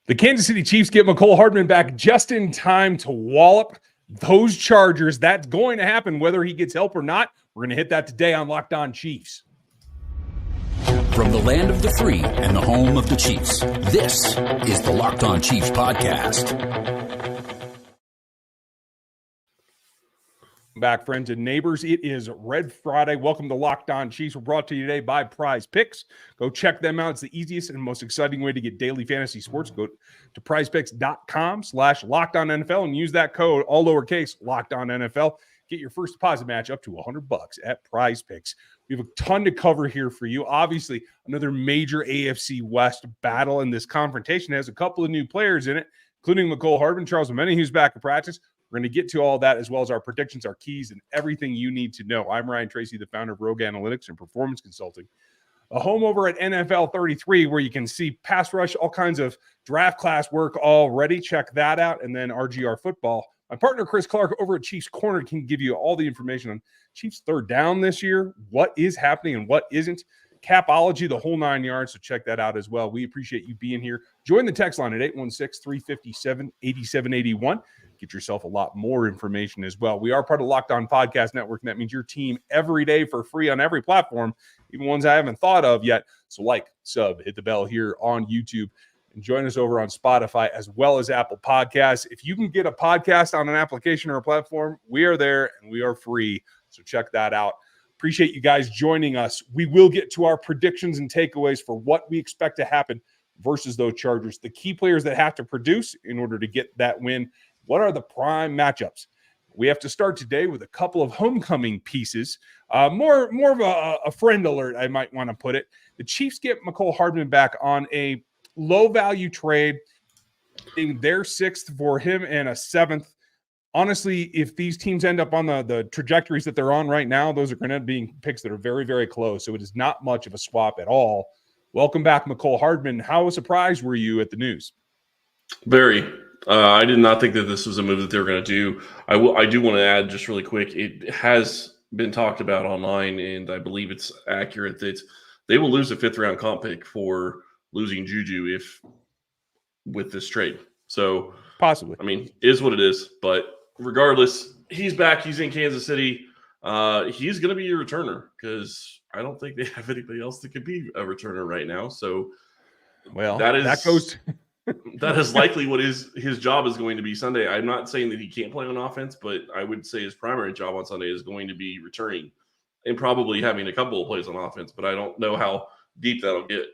The Kansas City Chiefs get Mecole Hardman back just in time to wallop those Chargers. That's going to happen whether he gets help or not. We're going to hit that today on Locked On Chiefs. From the land of the free and the home of the Chiefs, this is the Locked On Chiefs podcast. Back, friends and neighbors. It is Red Friday. Welcome to Locked On Chiefs. We're brought to you today by PrizePicks. Go check them out. It's the easiest and most exciting way to get daily fantasy sports. Go to prizepicks.com/LockedOnNFL and use that code, all lowercase, LockedOnNFL. Get your first deposit match up to $100 at PrizePicks. We have a ton to cover here for you. Obviously, another major AFC West battle, and this confrontation has a couple of new players in it, including Mecole Hardman, Charles Omeni, who's back in practice. We're going to get to all that, as well as our predictions, our keys, and everything you need to know. I'm Ryan Tracy, the founder of Rogue Analytics and Performance Consulting. A home over at NFL 33, where you can see pass rush, all kinds of draft class work already. Check that out. And then RGR Football. My partner, Chris Clark, over at Chiefs Corner, can give you all the information on Chiefs third down this year, what is happening and what isn't. Capology, the whole 9 yards, so check that out as well. We appreciate you being here. Join the text line at 816-357-8781. Get yourself a lot more information as well. We are part of Locked On Podcast Network, and that means your team every day for free on every platform, even ones I haven't thought of yet. So like, sub, hit the bell here on YouTube, and join us over on Spotify as well as Apple Podcasts. If you can get a podcast on an application or a platform, we are there and we are free. So check that out. Appreciate you guys joining us. We will get to our predictions and takeaways for what we expect to happen versus those Chargers. The key players that have to produce in order to get that win. What are the prime matchups? We have to start today with a couple of homecoming pieces. More of a friend alert, I might want to put it. The Chiefs get Mecole Hardman back on a low-value trade, in their sixth for him and a seventh. Honestly, if these teams end up on the trajectories that they're on right now, those are going to end up being picks that are very, very close. So it is not much of a swap at all. Welcome back, Mecole Hardman. How surprised were you at the news? Very. I did not think that this was a move that they were going to do. I do want to add just really quick, it has been talked about online, and I believe it's accurate that they will lose a fifth-round comp pick for losing Juju with this trade. So possibly. I mean, is what it is. But regardless, he's back. He's in Kansas City. He's going to be a returner because I don't think they have anybody else that could be a returner right now. So well, that goes – that is likely what his job is going to be Sunday. I'm not saying that he can't play on offense, but I would say his primary job on Sunday is going to be returning and probably having a couple of plays on offense, but I don't know how deep that'll get.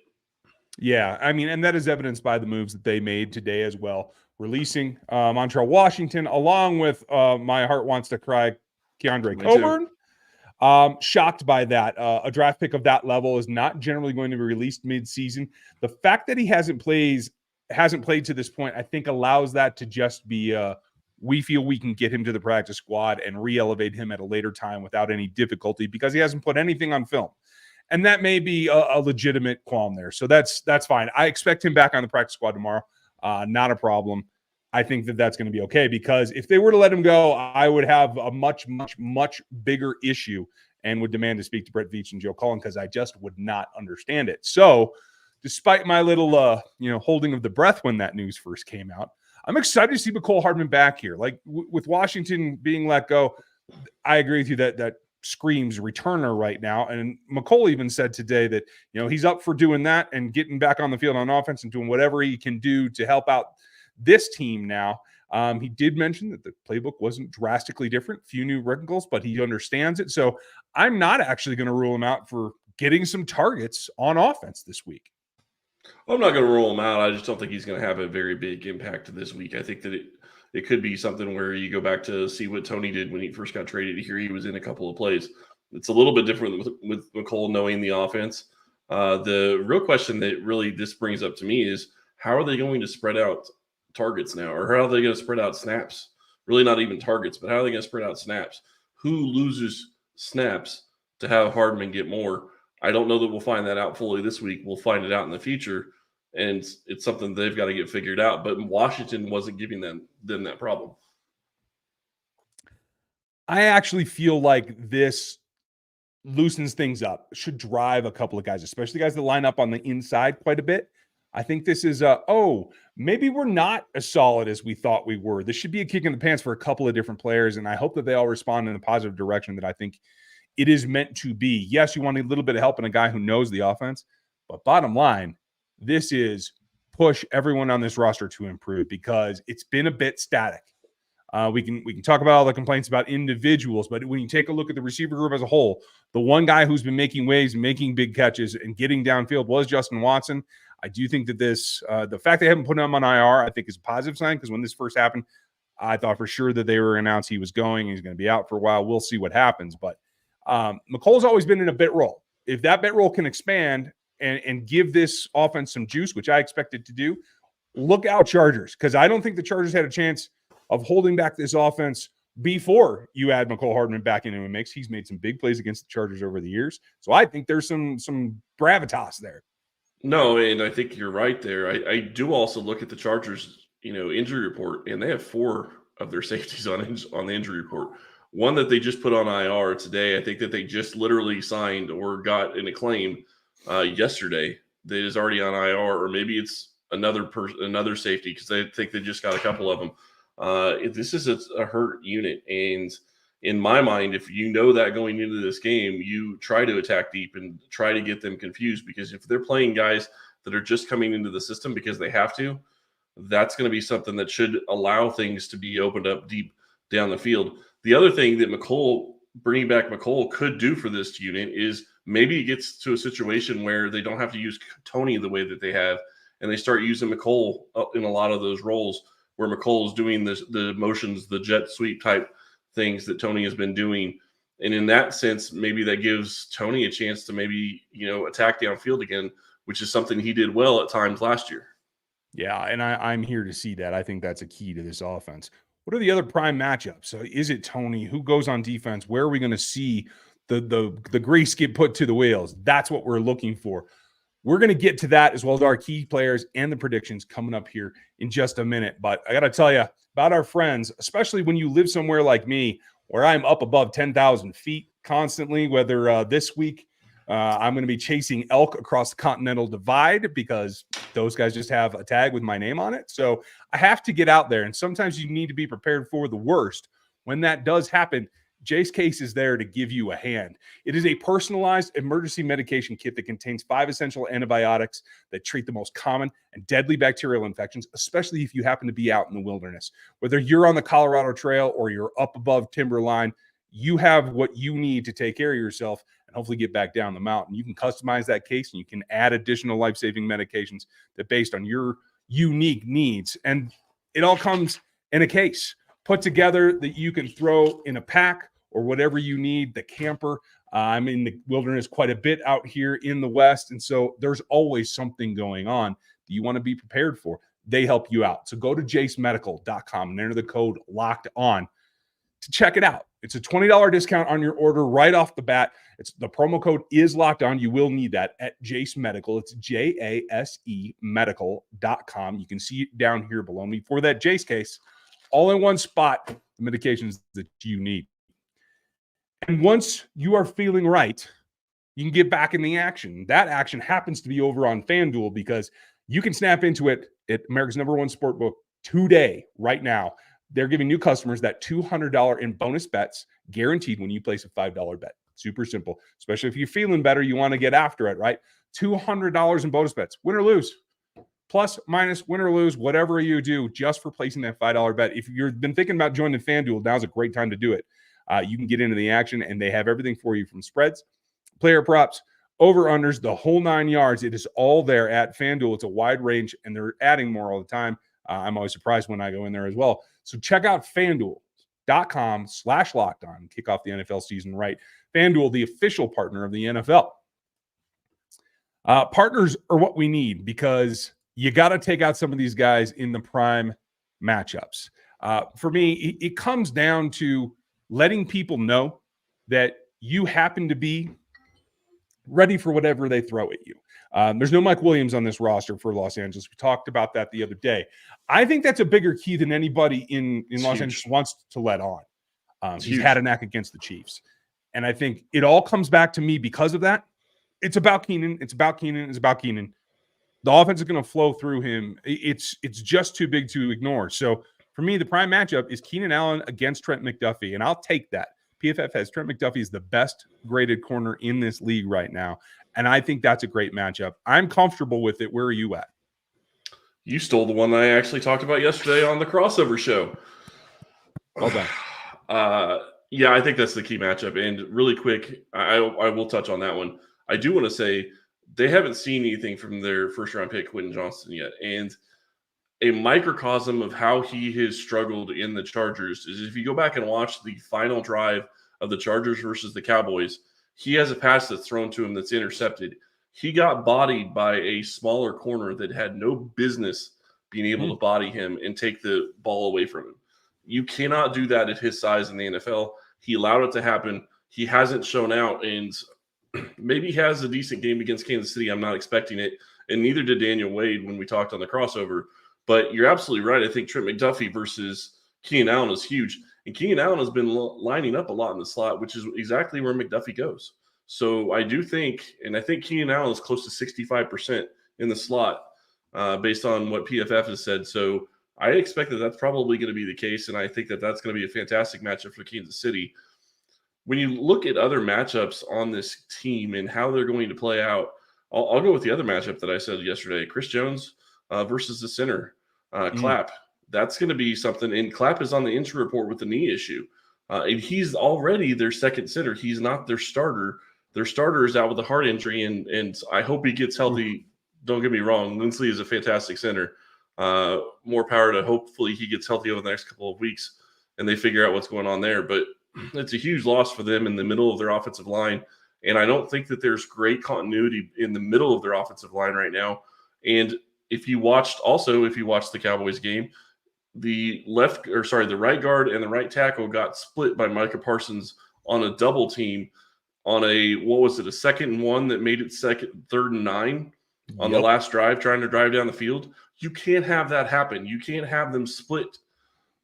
Yeah, I mean, and that is evidenced by the moves that they made today as well. Releasing Montreal Washington, along with my heart wants to cry, Keandre Coburn. Shocked by that. A draft pick of that level is not generally going to be released mid-season. The fact that he hasn't played to this point, I think allows that to just be we feel we can get him to the practice squad and re-elevate him at a later time without any difficulty because he hasn't put anything on film. And that may be a legitimate qualm there. So that's fine. I expect him back on the practice squad tomorrow. Not a problem. I think that that's going to be okay because if they were to let him go, I would have a much, much, much bigger issue and would demand to speak to Brett Veach and Joe Cullen because I just would not understand it. So despite my little, holding of the breath when that news first came out, I'm excited to see Mecole Hardman back here. Like with Washington being let go, I agree with you that screams returner right now. And Mecole even said today that, he's up for doing that and getting back on the field on offense and doing whatever he can do to help out this team now. He did mention that the playbook wasn't drastically different, few new wrinkles, but he understands it. So I'm not actually going to rule him out for getting some targets on offense this week. I'm not going to rule him out. I just don't think he's going to have a very big impact this week. I think that it could be something where you go back to see what Tony did when he first got traded. Here he was in a couple of plays. It's a little bit different with Mecole knowing the offense. The real question that really this brings up to me is how are they going to spread out targets now, or how are they going to spread out snaps? Really not even targets, but how are they going to spread out snaps? Who loses snaps to have Hardman get more? I don't know that we'll find that out fully this week. We'll find it out in the future, and it's something they've got to get figured out. But Washington wasn't giving them that problem. I actually feel like this loosens things up, should drive a couple of guys, especially guys that line up on the inside quite a bit. I think this is maybe we're not as solid as we thought we were. This should be a kick in the pants for a couple of different players, and I hope that they all respond in a positive direction that I think it is meant to be. Yes, you want a little bit of help in a guy who knows the offense, but bottom line, this is push everyone on this roster to improve because it's been a bit static. We can talk about all the complaints about individuals, but when you take a look at the receiver group as a whole, the one guy who's been making waves, making big catches, and getting downfield was Justin Watson. I do think that this, the fact they haven't put him on IR, I think is a positive sign because when this first happened, I thought for sure that they were announced he was going. He's going to be out for a while. We'll see what happens. But Mecole's always been in a bit role. If that bit role can expand and give this offense some juice, which I expect it to do, look out Chargers, because I don't think the Chargers had a chance of holding back this offense before you add Mecole Hardman back into a mix. He's made some big plays against the Chargers over the years. So I think there's some gravitas there. No, and I think you're right there. I do also look at the Chargers, injury report, and they have 4 of their safeties on the injury report. One that they just put on IR today. I think that they just literally signed or got an acclaim yesterday that is already on IR, or maybe it's another safety because I think they just got a couple of them. This is a hurt unit, and in my mind, if you know that going into this game, you try to attack deep and try to get them confused, because if they're playing guys that are just coming into the system because they have to, that's going to be something that should allow things to be opened up deep down the field. The other thing that bringing back Mecole could do for this unit is maybe it gets to a situation where they don't have to use Tony the way that they have, and they start using Mecole in a lot of those roles where Mecole is doing the motions, the jet sweep type things that Tony has been doing. And in that sense, maybe that gives Tony a chance to maybe, attack downfield again, which is something he did well at times last year. Yeah, and I'm here to see that. I think that's a key to this offense. What are the other prime matchups? So is it Tony? Who goes on defense? Where are we going to see the grease get put to the wheels? That's what we're looking for. We're going to get to that as well as our key players and the predictions coming up here in just a minute. But I got to tell you about our friends, especially when you live somewhere like me, where I'm up above 10,000 feet constantly, whether this week I'm going to be chasing elk across the Continental Divide because those guys just have a tag with my name on it. So I have to get out there, and sometimes you need to be prepared for the worst. When that does happen, Jase Case is there to give you a hand. It is a personalized emergency medication kit that contains 5 essential antibiotics that treat the most common and deadly bacterial infections, especially if you happen to be out in the wilderness. Whether you're on the Colorado Trail or you're up above timberline, you have what you need to take care of yourself and hopefully get back down the mountain. You can customize that case and you can add additional life-saving medications that based on your unique needs. And it all comes in a case put together that you can throw in a pack or whatever you need, the camper. I'm in the wilderness quite a bit out here in the West, and so there's always something going on that you want to be prepared for. They help you out. So go to jasemedical.com and enter the code LOCKEDON to check it out. It's a $20 discount on your order right off the bat. The promo code is LOCKEDON. You will need that at Jase Medical. It's JASE medical.com. You can see it down here below me for that Jase case. All in one spot, the medications that you need. And once you are feeling right, you can get back in the action. That action happens to be over on FanDuel because you can snap into it at America's #1 sportbook today, right now. They're giving new customers that $200 in bonus bets guaranteed when you place a $5 bet. Super simple, especially if you're feeling better, you want to get after it, right? $200 in bonus bets, win or lose. Plus, minus, win or lose, whatever you do, just for placing that $5 bet. If you've been thinking about joining FanDuel, now's a great time to do it. You can get into the action, and they have everything for you from spreads, player props, over-unders, the whole 9 yards. It is all there at FanDuel. It's a wide range, and they're adding more all the time. I'm always surprised when I go in there as well. So check out FanDuel.com/LockedOn. Kick off the NFL season right. FanDuel, the official partner of the NFL. Partners are what we need because you got to take out some of these guys in the prime matchups. For me, it comes down to letting people know that you happen to be ready for whatever they throw at you. There's no Mike Williams on this roster for Los Angeles. We talked about that the other day. I think that's a bigger key than anybody in Los Angeles wants to let on. He's had a knack against the Chiefs. And I think it all comes back to me because of that. It's about Keenan. It's about Keenan. It's about Keenan. The offense is going to flow through him. It's just too big to ignore. So for me, the prime matchup is Keenan Allen against Trent McDuffie, and I'll take that. PFF has Trent McDuffie is the best graded corner in this league right now, and I think that's a great matchup. I'm comfortable with it. Where are you at? You stole the one I actually talked about yesterday on the crossover show. Well done. Yeah, I think that's the key matchup. And really quick, I will touch on that one. I do want to say they haven't seen anything from their first-round pick, Quentin Johnston, yet. And a microcosm of how he has struggled in the Chargers is if you go back and watch the final drive of the Chargers versus the Cowboys, he has a pass that's thrown to him that's intercepted. He got bodied by a smaller corner that had no business being able to body him and take the ball away from him. You cannot do that at his size in the NFL. He allowed it to happen. He hasn't shown out, and maybe he has a decent game against Kansas City. I'm not expecting it, and neither did Daniel Wade when we talked on the crossover. But you're absolutely right. I think Trent McDuffie versus Keenan Allen is huge. And Keenan Allen has been lining up a lot in the slot, which is exactly where McDuffie goes. So I do think, and I think Keenan Allen is close to 65% in the slot based on what PFF has said. So I expect that that's probably going to be the case, and I think that that's going to be a fantastic matchup for Kansas City. When you look at other matchups on this team and how they're going to play out, I'll go with the other matchup that I said yesterday, Chris Jones versus the center, Clapp. That's going to be something, and Clapp is on the injury report with the knee issue, and he's already their second center. He's not their starter. Their starter is out with a heart injury, and I hope he gets healthy. Don't get me wrong. Lindsley is a fantastic center. More power to hopefully he gets healthy over the next couple of weeks and they figure out what's going on there. But it's a huge loss for them in the middle of their offensive line. And I don't think that there's great continuity in the middle of their offensive line right now. And if you watched the Cowboys game, the right guard and the right tackle got split by Micah Parsons on a double team on a 2nd and 1 that made it 3rd and 9 on the last drive, trying to drive down the field. You can't have that happen. You can't have them split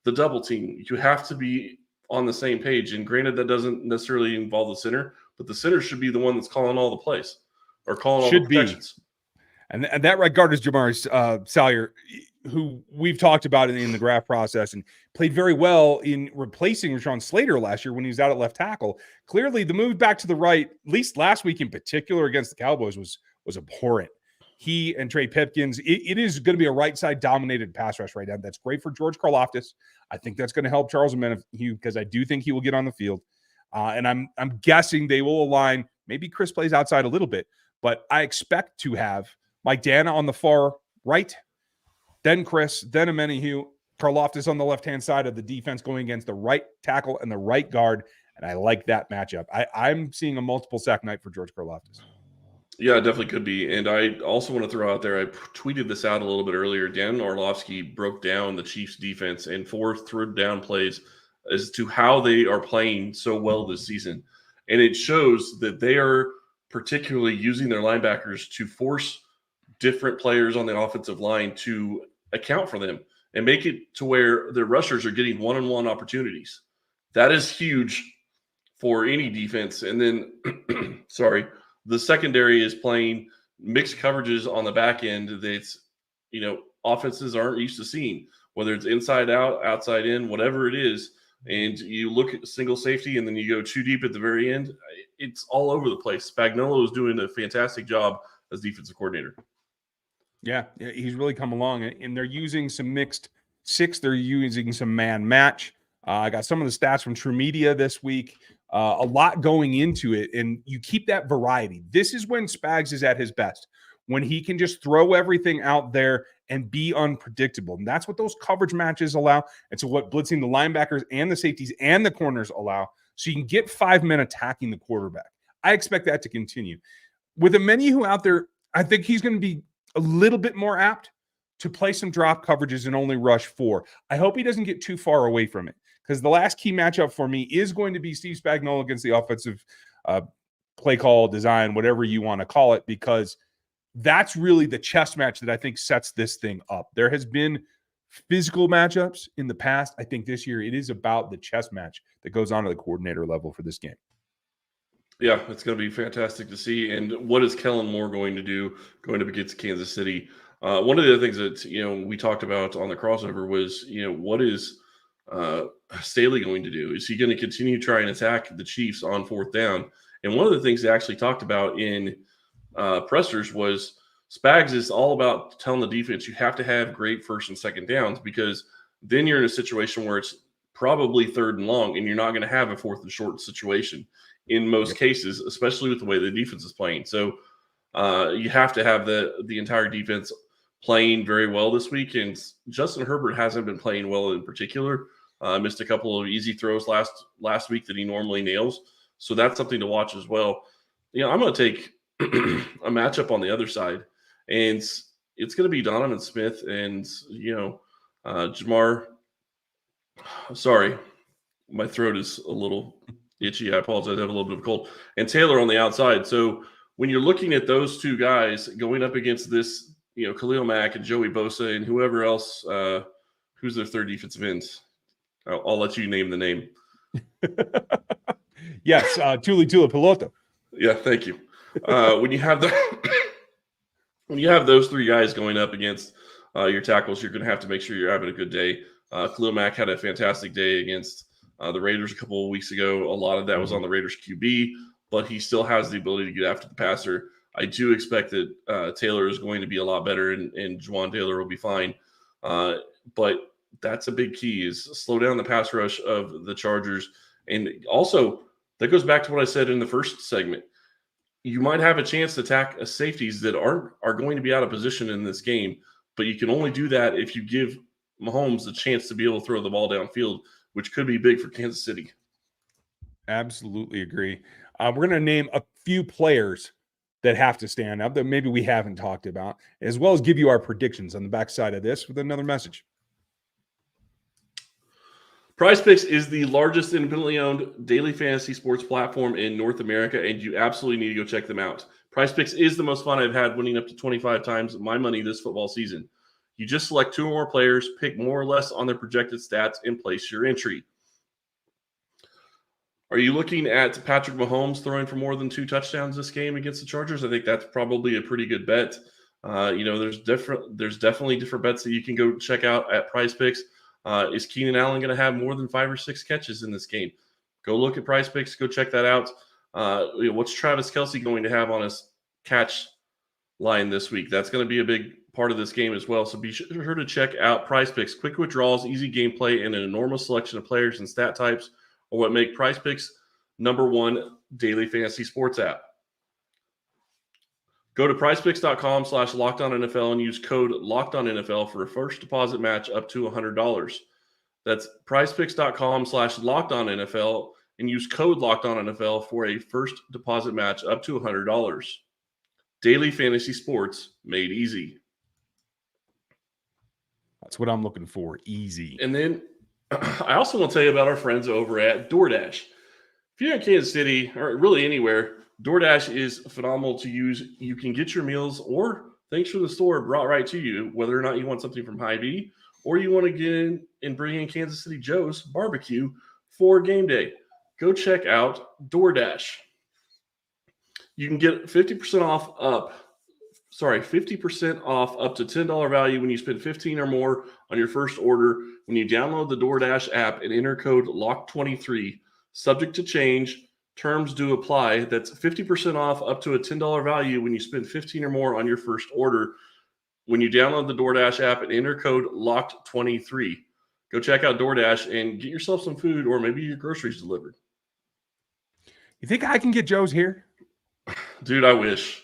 the double team. You have to be on the same page. And granted, that doesn't necessarily involve the center, but the center should be the one that's calling all the plays or calling all the protections. And that right guard is Jamar Salyer, who we've talked about in the draft process and played very well in replacing Rashawn Slater last year when he was out at left tackle. Clearly, the move back to the right, at least last week in particular against the Cowboys, was abhorrent. He and Trey Pipkins, it is going to be a right side dominated pass rush right now. That's great for George Karlaftis. I think that's going to help Charles Omenihu because I do think he will get on the field. And I'm guessing they will align. Maybe Chris plays outside a little bit, but I expect to have Mike Dana on the far right, then Chris, then Omenihu, Karlaftis on the left-hand side of the defense going against the right tackle and the right guard. And I like that matchup. I'm seeing a multiple sack night for George Karlaftis. Yeah, it definitely could be. And I also want to throw out there, I tweeted this out a little bit earlier. Dan Orlovsky broke down the Chiefs defense and 4 third down plays as to how they are playing so well this season. And it shows that they are particularly using their linebackers to force different players on the offensive line to account for them and make it to where their rushers are getting one-on-one opportunities. That is huge for any defense. And then, the secondary is playing mixed coverages on the back end that's, offenses aren't used to seeing, whether it's inside out, outside in, whatever it is. And you look at single safety and then you go too deep at the very end. It's all over the place. Spagnuolo is doing a fantastic job as defensive coordinator. Yeah, he's really come along. And they're using some mixed six. They're using some man match. I got some of the stats from True Media this week. A lot going into it, and you keep that variety. This is when Spags is at his best, when he can just throw everything out there and be unpredictable. And that's what those coverage matches allow. It's what blitzing the linebackers and the safeties and the corners allow. So you can get 5 men attacking the quarterback. I expect that to continue. With Omenihu out there, I think he's going to be a little bit more apt to play some drop coverages and only rush 4. I hope he doesn't get too far away from it, because the last key matchup for me is going to be Steve Spagnuolo against the offensive play call, design, whatever you want to call it, because that's really the chess match that I think sets this thing up. There has been physical matchups in the past. I think this year it is about the chess match that goes on to the coordinator level for this game. Yeah, it's going to be fantastic to see. And what is Kellen Moore going to do going up against Kansas City? One of the other things that we talked about on the crossover was what is Staley going to do? Is he going to continue to try and attack the Chiefs on fourth down? And one of the things they actually talked about in pressers was Spags is all about telling the defense you have to have great first and second downs, because then you're in a situation where it's probably third and long and you're not going to have a fourth and short situation in most cases, especially with the way the defense is playing. So you have to have the entire defense playing very well this week. And Justin Herbert hasn't been playing well in particular. Missed a couple of easy throws last week that he normally nails. So that's something to watch as well. I'm going to take a matchup on the other side, and it's going to be Donovan Smith and Jamar. Sorry, my throat is a little itchy. I apologize. I have a little bit of a cold. And Taylor on the outside. So when you're looking at those two guys going up against this, Khalil Mack and Joey Bosa and whoever else, who's their third defensive ends? I'll let you name the name. Yes, Tuli Piloto. Yeah, thank you. When you have those three guys going up against your tackles, you're going to have to make sure you're having a good day. Khalil Mack had a fantastic day against the Raiders a couple of weeks ago. A lot of that was on the Raiders QB, but he still has the ability to get after the passer. I do expect that Taylor is going to be a lot better, and Juwan Taylor will be fine. But that's a big key, is slow down the pass rush of the Chargers. And also, that goes back to what I said in the first segment. You might have a chance to attack safeties that are going to be out of position in this game, but you can only do that if you give Mahomes the chance to be able to throw the ball downfield, which could be big for Kansas City. Absolutely agree. We're going to name a few players that have to stand up that maybe we haven't talked about, as well as give you our predictions on the backside of this with another message. PrizePicks is the largest independently owned daily fantasy sports platform in North America, and you absolutely need to go check them out. PrizePicks is the most fun I've had, winning up to 25 times my money this football season. You just select two or more players, pick more or less on their projected stats, and place your entry. Are you looking at Patrick Mahomes throwing for more than 2 touchdowns this game against the Chargers? I think that's probably a pretty good bet. There's definitely different bets that you can go check out at PrizePicks. Is Keenan Allen going to have more than 5 or 6 catches in this game? Go look at PrizePicks. Go check that out. What's Travis Kelce going to have on his catch line this week? That's going to be a big part of this game as well. So be sure to check out PrizePicks. Quick withdrawals, easy gameplay, and an enormous selection of players and stat types are what make PrizePicks #1 daily fantasy sports app. Go to prizepicks.com/LockedOnNFL and use code LockedOnNFL for a first deposit match up to $100. That's prizepicks.com/LockedOnNFL and use code LockedOnNFL for a first deposit match up to $100. Daily fantasy sports made easy. That's what I'm looking for. Easy. And then I also want to tell you about our friends over at DoorDash. If you're in Kansas City or really anywhere, DoorDash is phenomenal to use. You can get your meals or things from the store brought right to you, whether or not you want something from Hy-Vee or you want to get in and bring in Kansas City Joe's barbecue for game day. Go check out DoorDash. You can get 50% off up to $10 value when you spend $15 or more on your first order when you download the DoorDash app and enter code LOCK23. Subject to change. Terms do apply. That's 50% off up to a $10 value when you spend $15 or more on your first order when you download the DoorDash app and enter code LOCKED23. Go check out DoorDash and get yourself some food or maybe your groceries delivered. You think I can get Joe's here? Dude, I wish.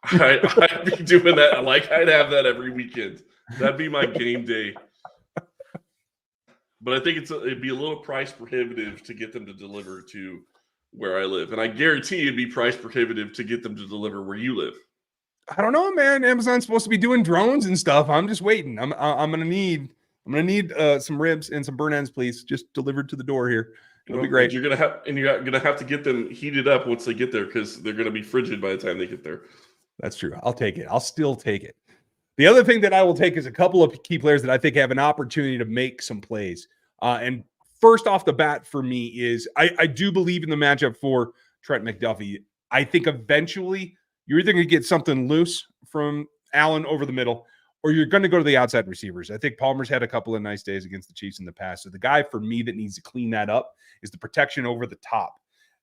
I'd be doing that. I'd have that every weekend. That'd be my game day. But I think it'd be a little price prohibitive to get them to deliver to where I live. And I guarantee it'd be price prohibitive to get them to deliver where you live. I don't know, man. Amazon's supposed to be doing drones and stuff. I'm just waiting. I'm gonna need some ribs and some burn ends, please. Just delivered to the door here. It'll be great. You're gonna have to get them heated up once they get there because they're gonna be frigid by the time they get there. That's true. I'll take it. I'll still take it. The other thing that I will take is a couple of key players that I think have an opportunity to make some plays. And first off the bat for me is I do believe in the matchup for Trent McDuffie. I think eventually you're either going to get something loose from Allen over the middle, or you're going to go to the outside receivers. I think Palmer's had a couple of nice days against the Chiefs in the past. So the guy for me that needs to clean that up is the protection over the top.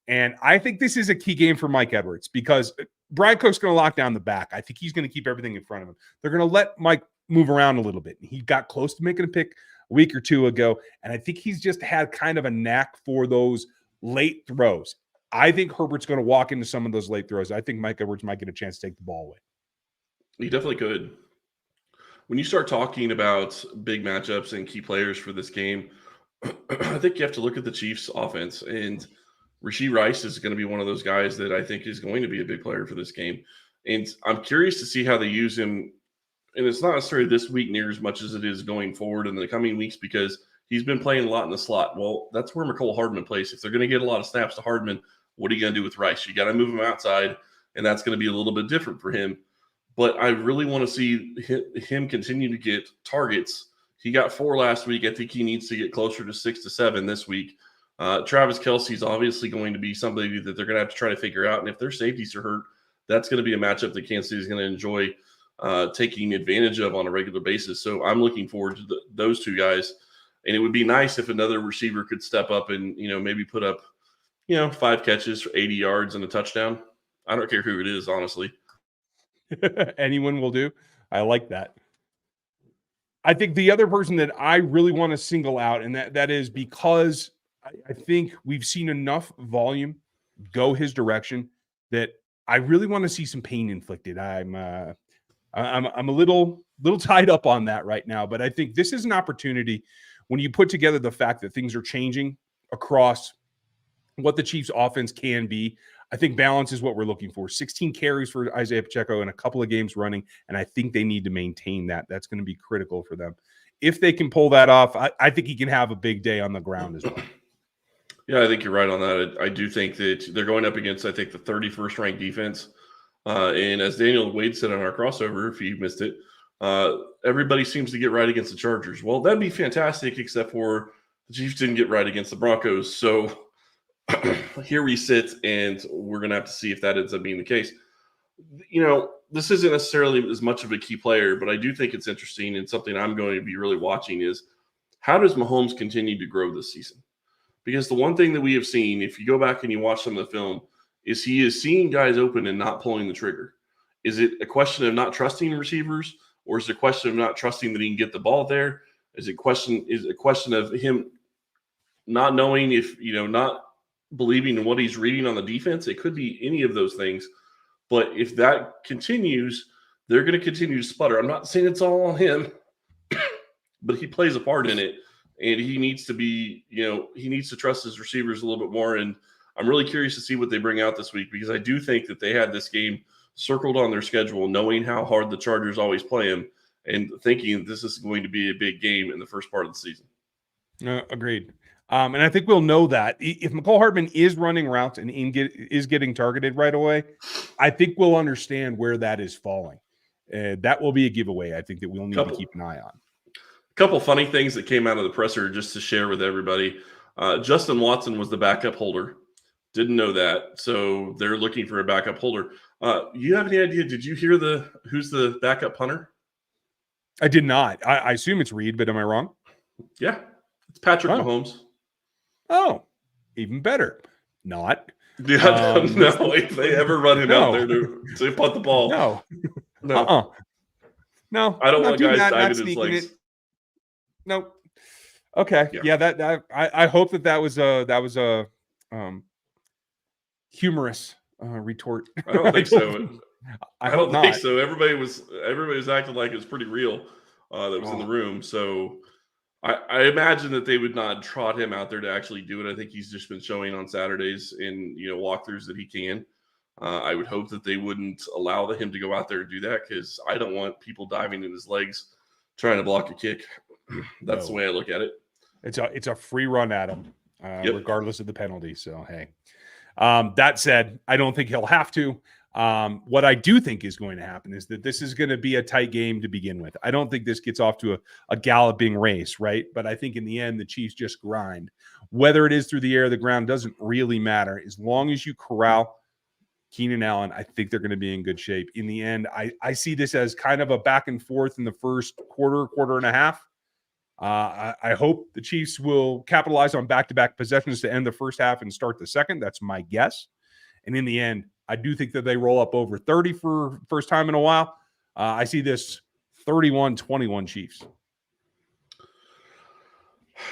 And I think this is a key game for Mike Edwards because Brian Cook's going to lock down the back. I think he's going to keep everything in front of him. They're going to let Mike move around a little bit. He got close to making a pick a week or two ago, and I think he's just had kind of a knack for those late throws. I think Herbert's going to walk into some of those late throws. I think Mike Edwards might get a chance to take the ball away. He definitely could. When you start talking about big matchups and key players for this game, I think you have to look at the Chiefs' offense. And Rashee Rice is going to be one of those guys that I think is going to be a big player for this game. And I'm curious to see how they use him. And it's not necessarily this week near as much as it is going forward in the coming weeks because he's been playing a lot in the slot. Well, that's where Mecole Hardman plays. If they're going to get a lot of snaps to Hardman, what are you going to do with Rice? You got to move him outside, and that's going to be a little bit different for him. But I really want to see him continue to get targets. He got 4 last week. I think he needs to get closer to 6 to 7 this week. Travis Kelce's obviously going to be somebody that they're going to have to try to figure out. And if their safeties are hurt, that's going to be a matchup that Kansas City is going to enjoy taking advantage of on a regular basis. So I'm looking forward to those two guys. And it would be nice if another receiver could step up and, maybe put up, 5 catches for 80 yards and a touchdown. I don't care who it is, honestly. Anyone will do. I like that. I think the other person that I really want to single out, and that is because I think we've seen enough volume go his direction that I really want to see some pain inflicted. I'm a little tied up on that right now, but I think this is an opportunity when you put together the fact that things are changing across what the Chiefs offense can be. I think balance is what we're looking for. 16 carries for Isaiah Pacheco in a couple of games running, and I think they need to maintain that. That's going to be critical for them. If they can pull that off, I think he can have a big day on the ground as well. Yeah, I think you're right on that. I do think that they're going up against, I think, the 31st ranked defense. And as Daniel Wade said on our crossover, if you missed it, everybody seems to get right against the Chargers. Well, that'd be fantastic, except for the Chiefs didn't get right against the Broncos. So here we sit, and we're going to have to see if that ends up being the case. This isn't necessarily as much of a key player, but I do think it's interesting, and something I'm going to be really watching is how does Mahomes continue to grow this season? Because the one thing that we have seen, if you go back and you watch some of the film, is he is seeing guys open and not pulling the trigger. Is it a question of not trusting receivers, or is it a question of not trusting that he can get the ball there? Is it a question of him not knowing if, not believing in what he's reading on the defense? It could be any of those things. But if that continues, they're going to continue to sputter. I'm not saying it's all on him, but he plays a part in it. And he needs to be, he needs to trust his receivers a little bit more. And I'm really curious to see what they bring out this week, because I do think that they had this game circled on their schedule, knowing how hard the Chargers always play him and thinking this is going to be a big game in the first part of the season. Agreed. And I think we'll know that if Mecole Hardman is running routes and is getting targeted right away, I think we'll understand where that is falling. That will be a giveaway, I think, that we'll need to keep an eye on. Couple funny things that came out of the presser just to share with everybody. Justin Watson was the backup holder. Didn't know that. So they're looking for a backup holder. You have any idea? Did you hear who's the backup punter? I did not. I assume it's Reed, but am I wrong? Yeah. It's Patrick Mahomes. Oh, even better. Not. Yeah, no, if they ever run him out there to punt the ball. No. No. I don't want guys diving in his legs. Nope. Okay. Yeah. That I hope that was a humorous retort. I don't think so. I don't think so. Everybody was acting like it was pretty real that was in the room. So I imagine that they would not trot him out there to actually do it. I think he's just been showing on Saturdays in walkthroughs that he can. I would hope that they wouldn't allow him to go out there and do that, because I don't want people diving in his legs trying to block a kick. That's the way I look at it. It's a free run at him, regardless of the penalty. So hey, that said, I don't think he'll have to. What I do think is going to happen is that this is going to be a tight game to begin with. I don't think this gets off to a galloping race, right? But I think in the end, the Chiefs just grind. Whether it is through the air or the ground doesn't really matter. As long as you corral Keenan Allen, I think they're going to be in good shape. In the end, I see this as kind of a back and forth in the first quarter and a half. I hope the Chiefs will capitalize on back-to-back possessions to end the first half and start the second. That's my guess. And in the end, I do think that they roll up over 30 for first time in a while. I see this 31-21 Chiefs.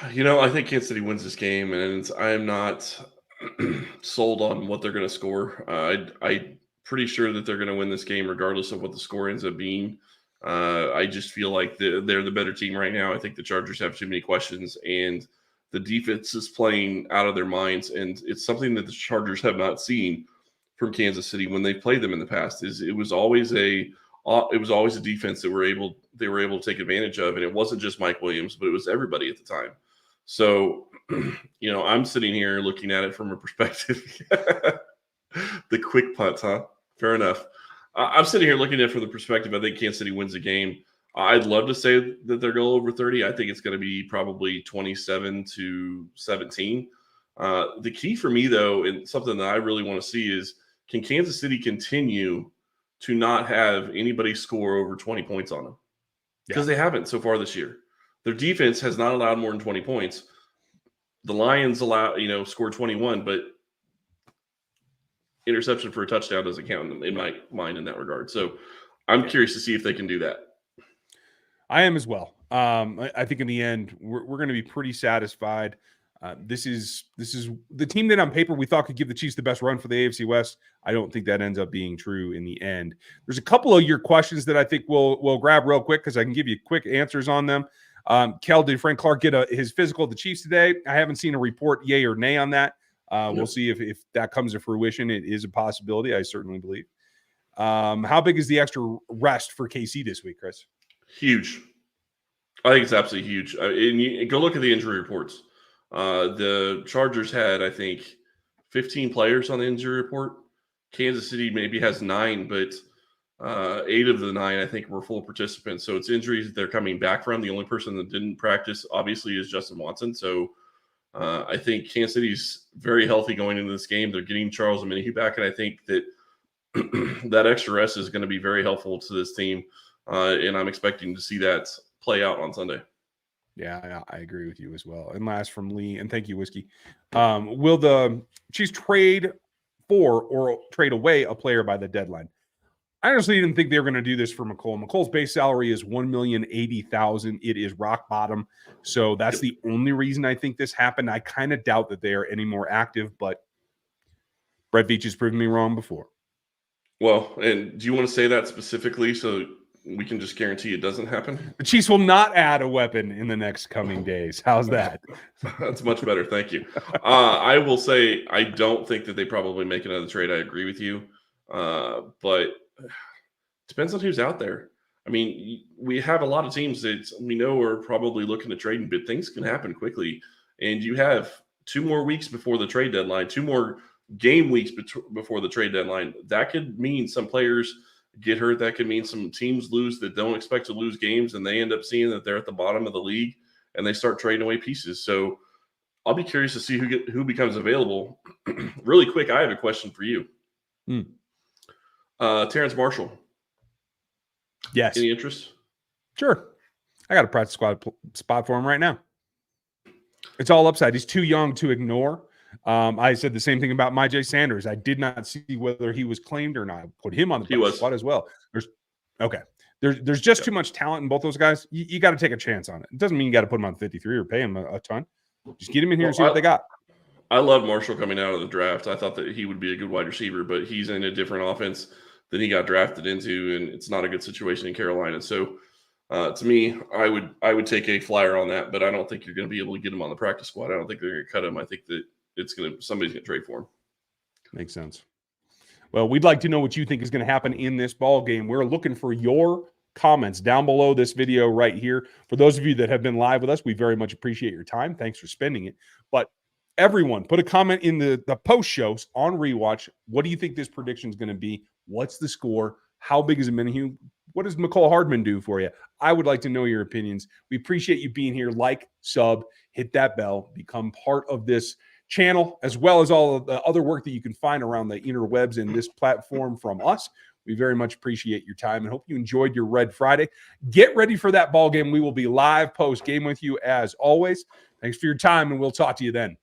I think Kansas City wins this game, and I am not sold on what they're going to score. I'm pretty sure that they're going to win this game regardless of what the score ends up being. I just feel like they're the better team right now. I think the Chargers have too many questions, and the defense is playing out of their minds, and it's something that the Chargers have not seen from Kansas City when they played them in the past. It was always a defense that they were able to take advantage of, and it wasn't just Mike Williams, but it was everybody at the time. So, I'm sitting here looking at it from a perspective. The quick punts, huh? Fair enough. I'm sitting here looking at it from the perspective. I think Kansas City wins the game. I'd love to say that they're going over 30. I think it's going to be probably 27-17. The key for me, though, and something that I really want to see is, can Kansas City continue to not have anybody score over 20 points on them? Because they haven't so far this year. Their defense has not allowed more than 20 points. The Lions scored 21, but interception for a touchdown doesn't count in my mind in that regard. So I'm curious to see if they can do that. I am as well. I think in the end, we're going to be pretty satisfied. This is the team that on paper we thought could give the Chiefs the best run for the AFC West. I don't think that ends up being true in the end. There's a couple of your questions that I think we'll grab real quick because I can give you quick answers on them. Kel, did Frank Clark get his physical at the Chiefs today? I haven't seen a report, yay or nay, on that. We'll see if that comes to fruition. It is a possibility, I certainly believe. How big is the extra rest for KC this week, Chris? Huge. I think it's absolutely huge. And you go look at the injury reports. The Chargers had, I think, 15 players on the injury report. Kansas City maybe has 9, but 8 of the 9, I think, were full participants. So it's injuries that they're coming back from. The only person that didn't practice, obviously, is Justin Watson. So I think Kansas City's very healthy going into this game. They're getting Charles Omenihu back, and I think that that extra rest is going to be very helpful to this team. And I'm expecting to see that play out on Sunday. Yeah, I agree with you as well. And last from Lee, and thank you, Whiskey. Will the Chiefs trade for or trade away a player by the deadline? I honestly didn't think they were going to do this for Mecole. Mecole's base salary is $1,080,000. It is rock bottom. So that's the only reason I think this happened. I kind of doubt that they are any more active, but Brett Veach has proven me wrong before. Well, and do you want to say that specifically so we can just guarantee it doesn't happen? The Chiefs will not add a weapon in the next coming days. How's that? That's much better. Thank you. I will say I don't think that they probably make another trade. I agree with you. But depends on who's out there. I mean, we have a lot of teams that we know are probably looking to trade, but things can happen quickly. And you have 2 more weeks before the trade deadline, 2 more game weeks before the trade deadline. That could mean some players get hurt. That could mean some teams lose that don't expect to lose games, and they end up seeing that they're at the bottom of the league, and they start trading away pieces. So I'll be curious to see who becomes available. Really quick, I have a question for you. Terrence Marshall. Yes. Any interest? Sure. I got a practice squad spot for him right now. It's all upside. He's too young to ignore. I said the same thing about Jase Sanders. I did not see whether he was claimed or not. I put him on the practice squad as well. There's just too much talent in both those guys. You got to take a chance on it. It doesn't mean you got to put him on 53 or pay him a ton. Just get him in here and see what they got. I love Marshall coming out of the draft. I thought that he would be a good wide receiver, but he's in a different offense than he got drafted into, and it's not a good situation in Carolina. So to me, I would take a flyer on that, but I don't think you're going to be able to get him on the practice squad. I don't think they're going to cut him. I think that somebody's going to trade for him. Makes sense. Well, we'd like to know what you think is going to happen in this ball game. We're looking for your comments down below this video right here. For those of you that have been live with us, we very much appreciate your time. Thanks for spending it. But everyone, put a comment in the post shows on Rewatch. What do you think this prediction is going to be? What's the score? How big is a Minihue? What does Mecole Hardman do for you? I would like to know your opinions. We appreciate you being here. Like, sub, hit that bell, become part of this channel, as well as all of the other work that you can find around the interwebs and this platform from us. We very much appreciate your time and hope you enjoyed your Red Friday. Get ready for that ball game. We will be live post game with you as always. Thanks for your time, and we'll talk to you then.